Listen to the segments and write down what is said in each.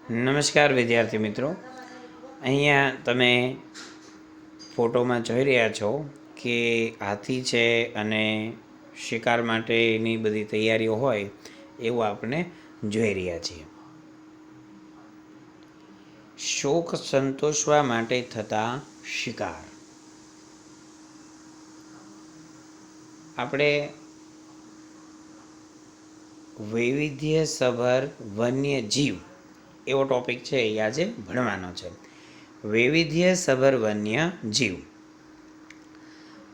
નમસ્કાર વિદ્યાર્થી મિત્રો, અહીંયા તમે ફોટોમાં જોઈ રહ્યા છો કે હાથી છે અને શિકાર માટેની બધી તૈયારીઓ હોય એવું આપણે જોઈ રહ્યા છીએ. શોખ સંતોષવા માટે થતા શિકાર. આપણે વૈવિધ્યસભર વન્ય જીવ એવો ટોપિક છે એ આજે ભણવાનો છે. વૈવિધ્યસભર વન્ય જીવ.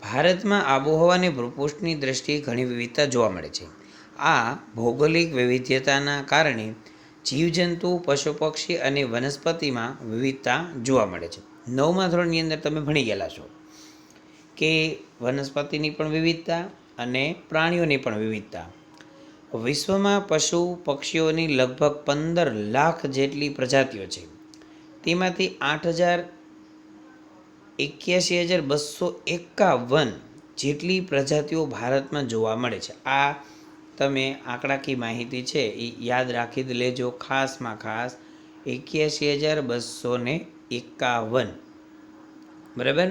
ભારતમાં આબોહવા અને ભૂપૃષ્ઠની દ્રષ્ટિએ ઘણી વિવિધતા જોવા મળે છે. આ ભૌગોલિક વૈવિધ્યતાના કારણે જીવજંતુ, પશુ પક્ષી અને વનસ્પતિમાં વિવિધતા જોવા મળે છે. 9મા ધોરણની અંદર તમે ભણી ગયેલા છો કે વનસ્પતિની પણ વિવિધતા અને પ્રાણીઓની પણ વિવિધતા. વિશ્વમાં પશુ પક્ષીઓની લગભગ 15 લાખ જેટલી પ્રજાતિઓ છે. તેમાંથી 81,251 જેટલી પ્રજાતિઓ ભારતમાં જોવા મળે છે. આ તમે આંકડાકીય માહિતી છે એ યાદ રાખી લેજો. ખાસમાં ખાસ 81,251. બરાબર.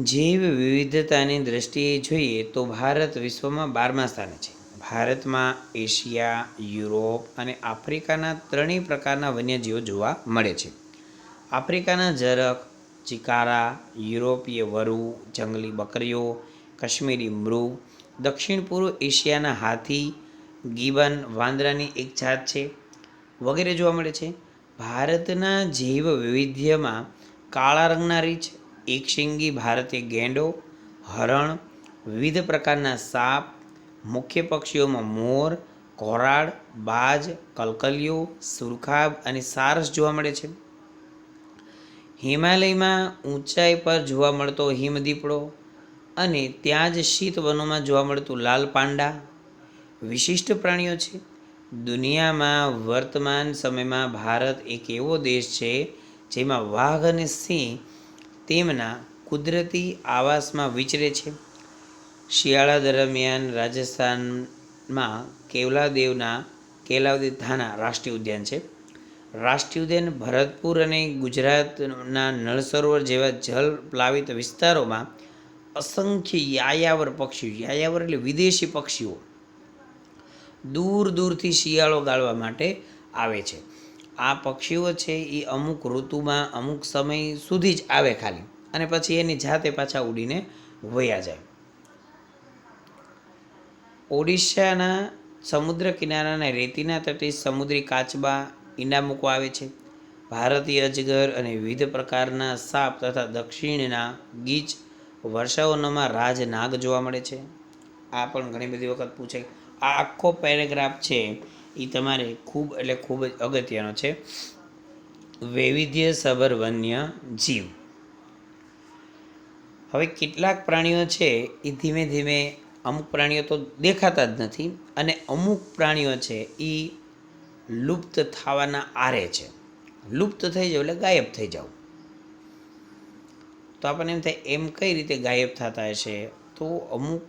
જૈવ વિવિધતાની દ્રષ્ટિએ જોઈએ તો ભારત વિશ્વમાં 12મા સ્થાને છે. ભારતમાં એશિયા, યુરોપ અને આફ્રિકાના ત્રણેય પ્રકારના વન્યજીવો જોવા મળે છે. આફ્રિકાના ઝરખ, ચિકારા, યુરોપીય વરુ, જંગલી બકરીઓ, કાશ્મીરી મૃગ, દક્ષિણ પૂર્વ એશિયાના હાથી, ગિબન વાંદરાની એક જાત છે વગેરે જોવા મળે છે. ભારતના જૈવ વૈવિધ્યમાં કાળા રંગના રીંછ, એકશિંગી ભારતીય ગેંડો, હરણ, વિવિધ પ્રકારના સાપ, મુખ્ય પક્ષીઓમાં મોર, ઘોરાડ, બાજ, કલકલિયો, સુરખાબ અને સારસ જોવા મળે છે. હિમાલયમાં ઊંચાઈ પર જોવા મળતો હિમદીપડો અને ત્યાં જ શીત વનોમાં જોવા મળતું લાલ પાંડા વિશિષ્ટ પ્રાણીઓ છે. દુનિયામાં વર્તમાન સમયમાં ભારત એક એવો દેશ છે જેમાં વાઘ અને સિંહ તેમના કુદરતી આવાસમાં વિચરે છે. શિયાળા દરમિયાન રાજસ્થાનમાં કેલાવદી ધાના રાષ્ટ્રીય ઉદ્યાન છે. રાષ્ટ્રીય ઉદ્યાન ભરતપુર અને ગુજરાતના નળ સરોવર જેવા જલ પ્લાવિત વિસ્તારોમાં અસંખ્ય યાયાવર પક્ષીઓ, યાયાવર એટલે વિદેશી પક્ષીઓ દૂર દૂરથી શિયાળો ગાળવા માટે આવે છે. આ પક્ષીઓ છે એ અમુક ઋતુમાં અમુક સમય સુધી જ આવે ખાલી, અને પછી એની જાતે પાછા ઉડીને વયા જાય. ઓડિશાના સમુદ્ર કિનારાના રેતીના તટે સમુદ્રી કાચબા, ઈંડા મૂકવા આવે છે. ભારતીય અજગર અને વિવિધ પ્રકારના સાપ તથા દક્ષિણના ગીચ વર્ષાવનોમાં રાજનાગ જોવા મળે છે. આ પણ ઘણી બધી વખત પૂછે. આ આખો પેરેગ્રાફ છે એ તમારે ખૂબ એટલે ખૂબ જ અગત્યનો છે. વૈવિધ્યસભર વન્ય જીવ. હવે કેટલાક પ્રાણીઓ છે એ ધીમે ધીમે, અમુક પ્રાણીઓ તો દેખાતા જ નથી અને અમુક પ્રાણીઓ છે એ લુપ્ત થવાના આરે છે. લુપ્ત થઈ જાવ એટલે ગાયબ થઈ જાવ. તો આપણને એમ થાય એમ કઈ રીતે ગાયબ થતા હશે? તો અમુક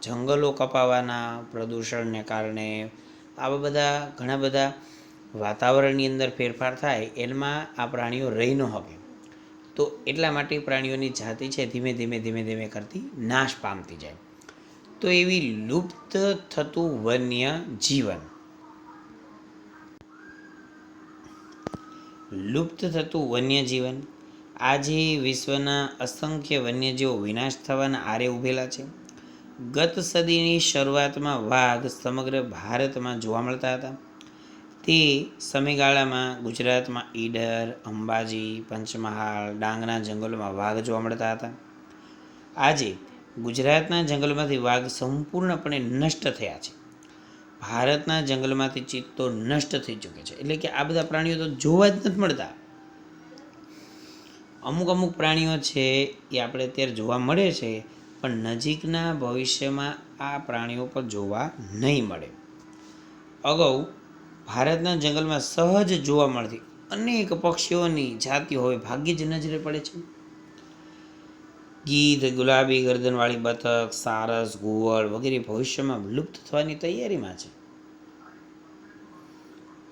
જંગલો કપાવાના પ્રદૂષણને કારણે આવા બધા ઘણા બધા વાતાવરણની અંદર ફેરફાર થાય એમાં આ પ્રાણીઓ રહી ન શકે. તો એટલા માટે પ્રાણીઓની જાતિ છે ધીમે ધીમે ધીમે ધીમે કરતી નાશ પામતી જાય. તો એવી લુપ્ત થતું વન્ય જીવન, લુપ્ત થતું વન્યજીવન. આજે વિશ્વના અસંખ્ય વન્યજીવો વિનાશ થવાના આરે ઊભેલા છે. ગત સદીની શરૂઆતમાં વાઘ સમગ્ર ભારતમાં જોવા મળતા હતા. તે સમયગાળામાં ગુજરાતમાં ઈડર, અંબાજી, પંચમહાલ, ડાંગના જંગલોમાં વાઘ જોવા મળતા હતા. આજે ગુજરાતના જંગલોમાંથી વાઘ સંપૂર્ણપણે નષ્ટ થયા છે. ભારતના જંગલમાંથી ચિત્તો નષ્ટ થઈ ચૂકે છે. એટલે કે આ બધા પ્રાણીઓ તો જોવા જ નથી મળતા. અમુક અમુક પ્રાણીઓ છે એ આપણે અત્યારે જોવા મળે છે, પણ નજીકના ભવિષ્યમાં આ પ્રાણીઓ પર જોવા નહીં મળે. અગાઉ ભારતના જંગલમાં સહજ જોવા મળતી અનેક પક્ષીઓની જાતિઓ હવે ભાગ્યે જ નજરે પડે છે. ગીધ, ગુલાબી ગરદનવાળી બતક, સારસ, ઘુવડ વગેરે ભવિષ્યમાં લુપ્ત થવાની તૈયારીમાં છે.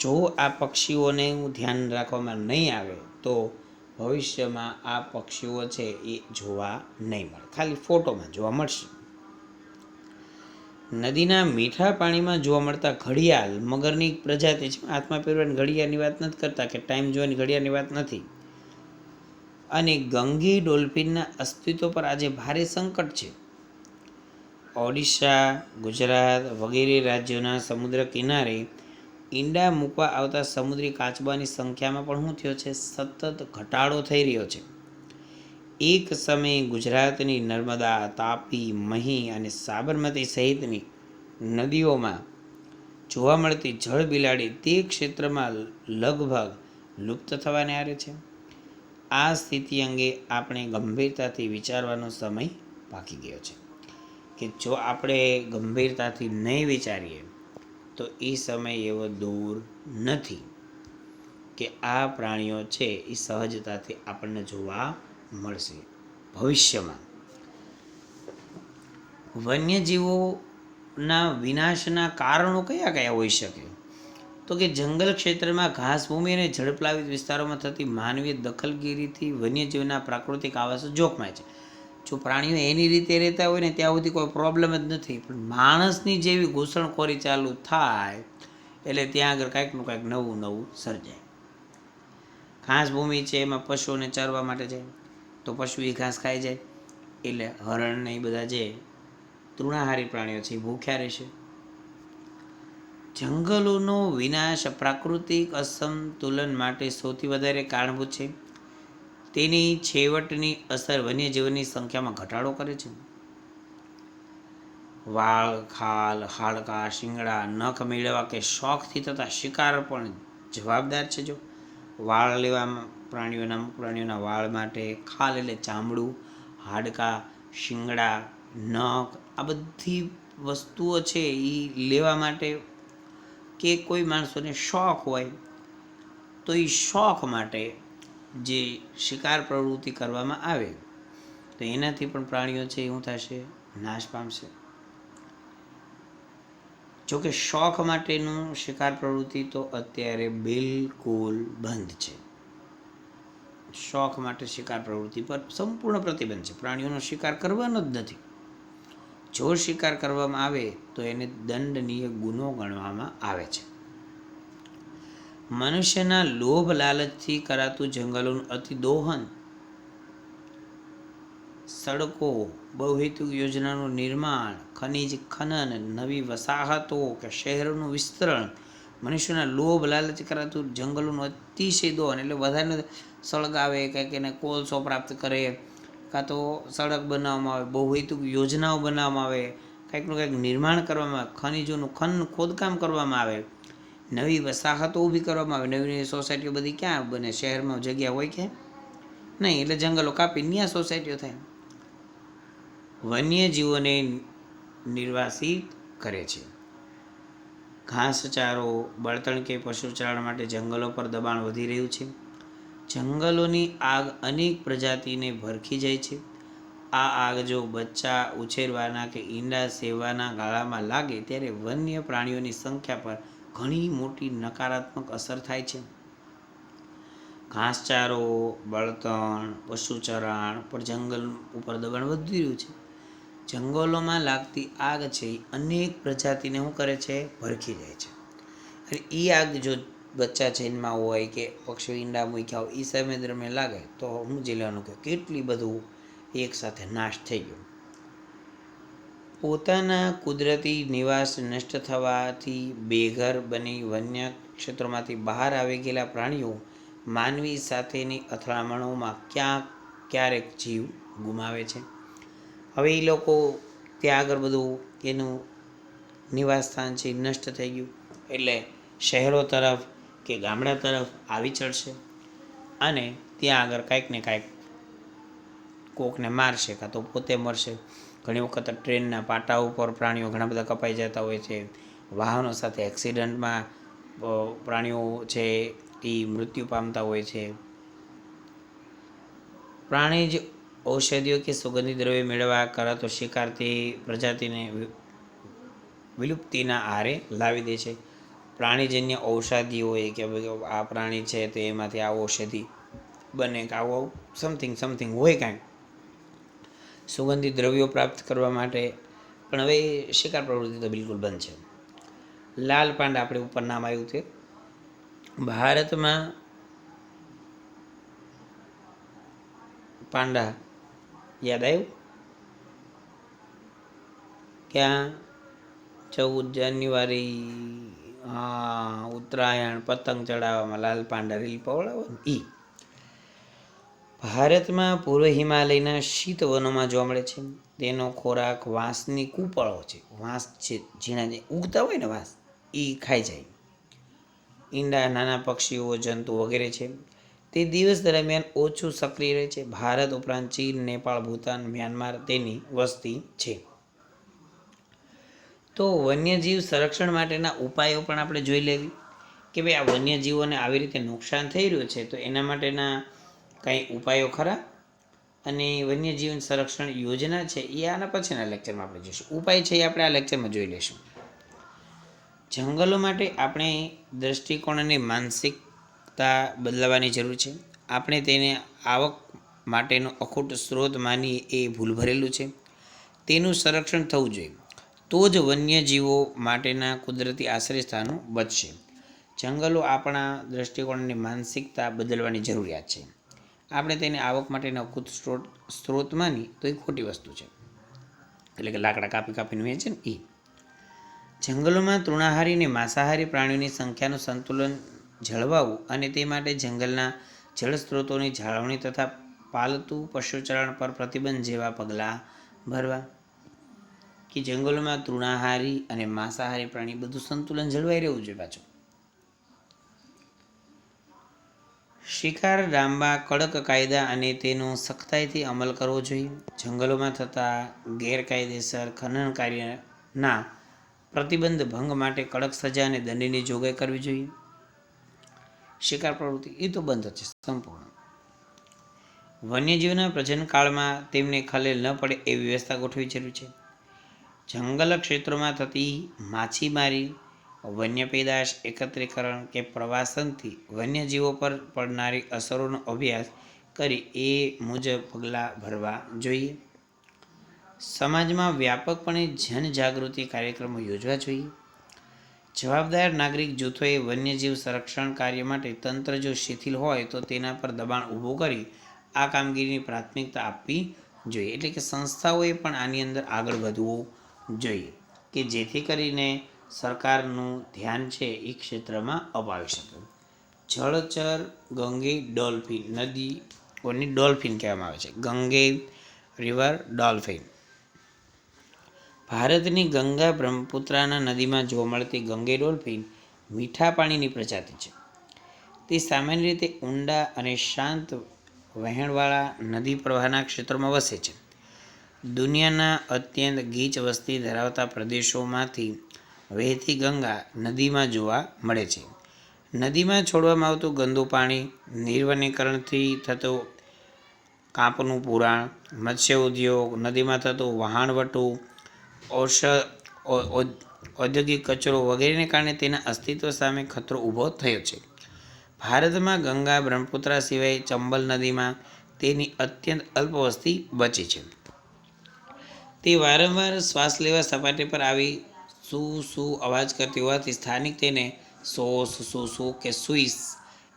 જો આ પક્ષીઓને ધ્યાન રાખવામાં નહીં આવે તો ભવિષ્યમાં આ પક્ષીઓ છે એ જોવા નહીં મળે, ખાલી ફોટોમાં જોવા મળશે. નદીના મીઠા પાણીમાં જોવા મળતા ઘડિયાળ મગરની પ્રજાતિ છે. હાથમાં પહેરવાની ઘડિયાળની વાત નથી કરતા કે ટાઈમ જોવાની ઘડિયાળની વાત નથી. અને ગંગી ડોલ્ફિનના અસ્તિત્વ પર આજે ભારે સંકટ છે. ઓડિશા, ગુજરાત વગેરે રાજ્યોના સમુદ્ર કિનારે ઈંડા મૂકવા આવતા સમુદ્રી કાચબાની સંખ્યામાં પણ શું થયો છે? સતત ઘટાડો થઈ રહ્યો છે. એક સમયે ગુજરાતની નર્મદા, તાપી, મહી અને સાબરમતી સહિતની નદીઓમાં જોવા મળતી જળ બિલાડી તે ક્ષેત્રમાં લગભગ લુપ્ત થવાને આરે છે. આ સ્થિતિ અંગે આપણે ગંભીરતાથી વિચારવાનો સમય પાકી ગયો છે કે જો આપણે ગંભીરતાથી નહીં વિચારીએ તો એ સમય એવો દૂર નથી કે આ પ્રાણીઓ છે એ સહજતાથી આપણને જોવા મળશે ભવિષ્યમાં. વન્યજીવોના વિનાશના કારણો કયા કયા હોઈ શકે? તો કે જંગલ ક્ષેત્રમાં ઘાસભૂમિ અને ઝડપલાવિત વિસ્તારોમાં થતી માનવીય દખલગીરીથી વન્યજીવના પ્રાકૃતિક આવાસો જોખમાય છે. જો પ્રાણીઓ એની રીતે રહેતા હોય ને ત્યાં સુધી કોઈ પ્રોબ્લેમ જ નથી, પણ માણસની જેવી ઘૂસણખોરી ચાલુ થાય એટલે ત્યાં આગળ કાંઈકનું કાંઈક નવું નવું સર્જાય. ઘાસભૂમિ છે એમાં પશુઓને ચરવા માટે જાય તો પશુ એ ઘાસ ખાઈ જાય એટલે હરણ ને એ બધા જે તૃણાહારી પ્રાણીઓ છે એ ભૂખ્યા રહેશે. જંગલોનો વિનાશ પ્રાકૃતિક અસંતુલન માટે સૌથી વધારે કારણભૂત છે. તેની છેવટની અસર વન્યજીવનની સંખ્યામાં ઘટાડો કરે છે. વાળ, ખાલ, હાડકાં, શિંગડા, નખ મેળવવા કે શોખથી થતા શિકાર પણ જવાબદાર છે. જો વાળ લેવામાં પ્રાણીઓના વાળ માટે, ખાલ એટલે ચામડું, હાડકાં, શિંગડા, નખ આ બધી વસ્તુઓ છે એ લેવા માટે કે કોઈ માણસોને શોખ હોય તો એ શોખ માટે જે શિકાર પ્રવૃત્તિ કરવામાં આવે તો એનાથી પણ પ્રાણીઓ છે શું થશે? નાશ પામશે. જોકે શોખ માટેનું શિકાર પ્રવૃત્તિ તો અત્યારે બિલકુલ બંધ છે. શોખ માટે શિકાર પ્રવૃત્તિ પર સંપૂર્ણ પ્રતિબંધ છે. પ્રાણીઓનો શિકાર કરવાનો જ નથી. જો શિકાર કરવામાં આવે તો એને દંડનીય ગુનો ગણવામાં આવે છે. મનુષ્યના લોભ લાલચથી કરાતું જંગલોનું અતિદોહન, સડકો, બહુહેતુક યોજનાનું નિર્માણ, ખનિજ ખનન, નવી વસાહતો કે શહેરોનું વિસ્તરણ, મનુષ્યના લોભ લાલચ કરાતું જંગલોનું અતિશય દોહન એટલે વધારે સળગાવે, કંઈક એને કોલસો પ્રાપ્ત કરે, કાં તો સડક બનાવવામાં આવે, બહુહેતુક યોજનાઓ બનાવવામાં આવે, કંઈકનું કંઈક નિર્માણ કરવામાં આવે, ખનિજોનું ખોદકામ કરવામાં આવે, નવી વસાહતો ઊભી કરવામાં આવે. નવી નવી સોસાયટીઓ બધી ક્યાં બને? શહેરમાં જગ્યા હોય કે નહીં, એટલે જંગલો કાપી ત્યાં સોસાયટીઓ થાય. વન્યજીવોને નિર્વાસિત કરે છે. ઘાસચારો, બળતણ કે પશુચારણ માટે જંગલો પર દબાણ વધી રહ્યું છે. જંગલોની આગ અનેક પ્રજાતિને ભરખી જાય છે. આ આગ જો બચ્ચા ઉછેરવાના કે ઈંડા સેવવાના ગાળામાં લાગે ત્યારે વન્ય પ્રાણીઓની સંખ્યા પર ઘણી મોટી નકારાત્મક અસર થાય છે. ઘાસચારો, બળતણ, પશુચરાણ પર જંગલ ઉપર દબાણ વધી રહ્યું છે. જંગલોમાં લાગતી આગ છે એ અનેક પ્રજાતિને શું કરે છે? ભરખી જાય છે. અને એ આગ જો બચ્ચા જન્મા હોય કે પક્ષીઓ ઈંડા મૂક્યા હોય એ સમય દરમિયાન લાગે તો સમજી લેવાનું કે કેટલી બધું એકસાથે નાશ થઈ ગયો. પોતાના કુદરતી નિવાસ નષ્ટ થવાથી બેઘર બની વન્ય ક્ષેત્રોમાંથી બહાર આવી ગયેલા પ્રાણીઓ માનવી સાથેની અથડામણોમાં ક્યારેક જીવ ગુમાવે છે. હવે એ લોકો ત્યાં આગળ બધું એનું નિવાસસ્થાન છે નષ્ટ થઈ ગયું એટલે શહેરો તરફ કે ગામડા તરફ આવી ચડશે અને ત્યાં આગળ કાંઈક ને કાંઈક કોકને મારશે કાં તો પોતે મરશે. ઘણી વખત ટ્રેનના પાટા ઉપર પ્રાણીઓ ઘણા બધા કપાઈ જતા હોય છે. વાહનો સાથે એક્સિડન્ટમાં પ્રાણીઓ છે એ મૃત્યુ પામતા હોય છે. પ્રાણી જ ઔષધિઓ કે સુગંધિત દ્રવ્ય મેળવવા કરાતો શિકાર તે પ્રજાતિને વિલુપ્તિના આરે લાવી દે છે. પ્રાણીજન્ય ઔષધિ હોય કે ભાઈ આ પ્રાણી છે તો એમાંથી આ ઔષધિ બને કે આવું સમથિંગ હોય કાંઈ સુગંધિત દ્રવ્યો પ્રાપ્ત કરવા માટે, પણ હવે શિકાર પ્રવૃત્તિ તો બિલકુલ બંધ છે. લાલ પાંડા આપણે ઉપર નામ આવ્યું છે. ભારતમાં પાંડા યાદ આવ્યું ક્યાં 14 જાન્યુઆરી, હા ઉત્તરાયણ પતંગ ચડાવવામાં લાલ પાંડા રીલ પવડાવો ને એ. ભારતમાં પૂર્વ હિમાલયના શીત વનોમાં જોવા મળે છે. તેનો ખોરાક વાંસની કૂપળો છે. વાંસ છે ઝીણા જે ઉગતા હોય ને વાંસ એ ખાઈ જાય. ઈંડા, નાના પક્ષીઓ, જંતુ વગેરે છે. તે દિવસ દરમિયાન ઓછું સક્રિય રહે છે. ભારત ઉપરાંત ચીન, નેપાળ, ભૂતાન, મ્યાનમાર તેની વસ્તી છે. તો વન્યજીવ સંરક્ષણ માટેના ઉપાયો પણ આપણે જોઈ લેવી કે ભાઈ આ વન્યજીવોને આવી રીતે નુકસાન થઈ રહ્યું છે તો એના માટેના કંઈ ઉપાયો ખરા, અને વન્યજીવન સંરક્ષણ યોજના છે એ આના પછીના લેક્ચરમાં આપણે જોઈશું. ઉપાય છે એ આપણે આ લેક્ચરમાં જોઈ લઈશું. જંગલો માટે આપણે દૃષ્ટિકોણ અને માનસિકતા બદલાવવાની જરૂર છે. આપણે તેને આવક માટેનો અખૂટ સ્ત્રોત માનીએ એ ભૂલ ભરેલું છે. તેનું સંરક્ષણ થવું જોઈએ, તો જ વન્યજીવો માટેના કુદરતી આશ્રયસ્થાનો બચશે. જંગલો આપણા દૃષ્ટિકોણ અને માનસિકતા બદલવાની જરૂરિયાત છે. આપણે તેને આવક માટેનો અખૂટ સ્ત્રોત માની તો એ ખોટી વસ્તુ છે, એટલે કે લાકડા કાપીને વેચે ને એ. જંગલોમાં તૃણાહારી અને માંસાહારી પ્રાણીઓની સંખ્યાનું સંતુલન જળવાવું અને તે માટે જંગલના જળસ્ત્રોતોની જાળવણી તથા પાલતુ પશુચરણ પર પ્રતિબંધ જેવા પગલાં ભરવા. કે જંગલોમાં તૃણાહારી અને માંસાહારી પ્રાણી બધું સંતુલન જળવાઈ રહેવું જોઈએ. પાછું શિકાર ડામવા કડક કાયદા અને તેનો સખ્તાઈથી અમલ કરવો જોઈએ. જંગલોમાં થતા ગેરકાયદેસર ખનન કાર્યના પ્રતિબંધ ભંગ માટે કડક સજા અને દંડની જોગવાઈ કરવી જોઈએ. શિકાર પ્રવૃત્તિ એ તો બંધ છે સંપૂર્ણ. વન્યજીવના પ્રજનનકાળમાં તેમને ખલેલ ન પડે એવી વ્યવસ્થા ગોઠવવી જરૂરી છે. જંગલ ક્ષેત્રોમાં થતી માછીમારી, વન્ય પેદાશ એકત્રીકરણ કે પ્રવાસનથી વન્યજીવો પર પડનારી અસરોનો અભ્યાસ કરી એ મુજબ પગલાં ભરવા જોઈએ. સમાજમાં વ્યાપકપણે જનજાગૃતિ કાર્યક્રમો યોજવા જોઈએ. જવાબદાર નાગરિક જૂથોએ વન્યજીવ સંરક્ષણ કાર્ય માટે તંત્ર જો શિથિલ હોય તો તેના પર દબાણ ઊભું કરી આ કામગીરીની પ્રાથમિકતા આપવી જોઈએ. એટલે કે સંસ્થાઓએ પણ આની અંદર આગળ વધવું જોઈએ કે જેથી કરીને સરકારનું ધ્યાન છે એ ક્ષેત્રમાં અપાવી શકે. જળચર ગંગે ડોલ્ફિન, નદીઓની ડોલ્ફિન કહેવામાં આવે છે. ગંગે રિવર ડોલ્ફિન. ભારતની ગંગા બ્રહ્મપુત્રાના નદીમાં જોવા મળતી ગંગે ડોલ્ફિન મીઠા પાણીની પ્રજાતિ છે. તે સામાન્ય રીતે ઊંડા અને શાંત વહેણવાળા નદી પ્રવાહના ક્ષેત્રોમાં વસે છે. દુનિયાના અત્યંત ગીચ વસ્તી ધરાવતા પ્રદેશોમાંથી વહેતી ગંગા નદીમાં જોવા મળે છે. નદીમાં છોડવામાં આવતું ગંદુ પાણી, નિર્વનીકરણથી થતું કાંપનું પુરાણ, મત્સ્ય ઉદ્યોગ, નદીમાં થતું વહાણવટું, ઔદ્યોગિક કચરો વગેરેને કારણે તેના અસ્તિત્વ સામે ખતરો ઊભો થયો છે. ભારતમાં ગંગા બ્રહ્મપુત્રા સિવાય ચંબલ નદીમાં તેની અત્યંત અલ્પ વસ્તી બચી છે. તે વારંવાર શ્વાસ લેવા સપાટી પર આવી સુ અવાજ કરતી હોવાથી સ્થાનિક તેને સોસ, સુસુ કે સુઈસ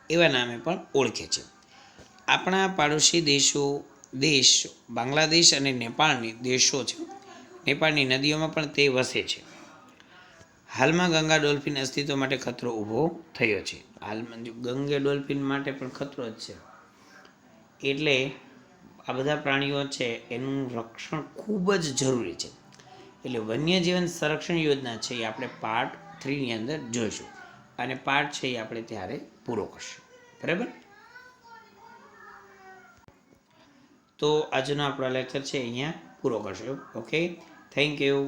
એવા નામે પણ ઓળખે છે. આપણા પાડોશી દેશ બાંગ્લાદેશ અને નેપાળની દેશો છે. નેપાળની નદીઓમાં પણ તે વસે છે. હાલમાં ગંગા ડોલ્ફિન અસ્તિત્વ માટે ખતરો ઊભો થયો છે. હાલમાં ગંગે ડોલ્ફિન માટે પણ ખતરો જ છે. એટલે આ બધા પ્રાણીઓ છે એનું રક્ષણ ખૂબ જ જરૂરી છે. એટલે વન્યજીવન સંરક્ષણ યોજના છે એ આપણે પાર્ટ 3ની અંદર જોઈશું, અને પાર્ટ છે એ આપણે ત્યારે પૂરો કરશું. બરાબર. તો આજનો આપણો લેક્ચર છે અહીંયા પૂરો કરશું. Okay, thank you.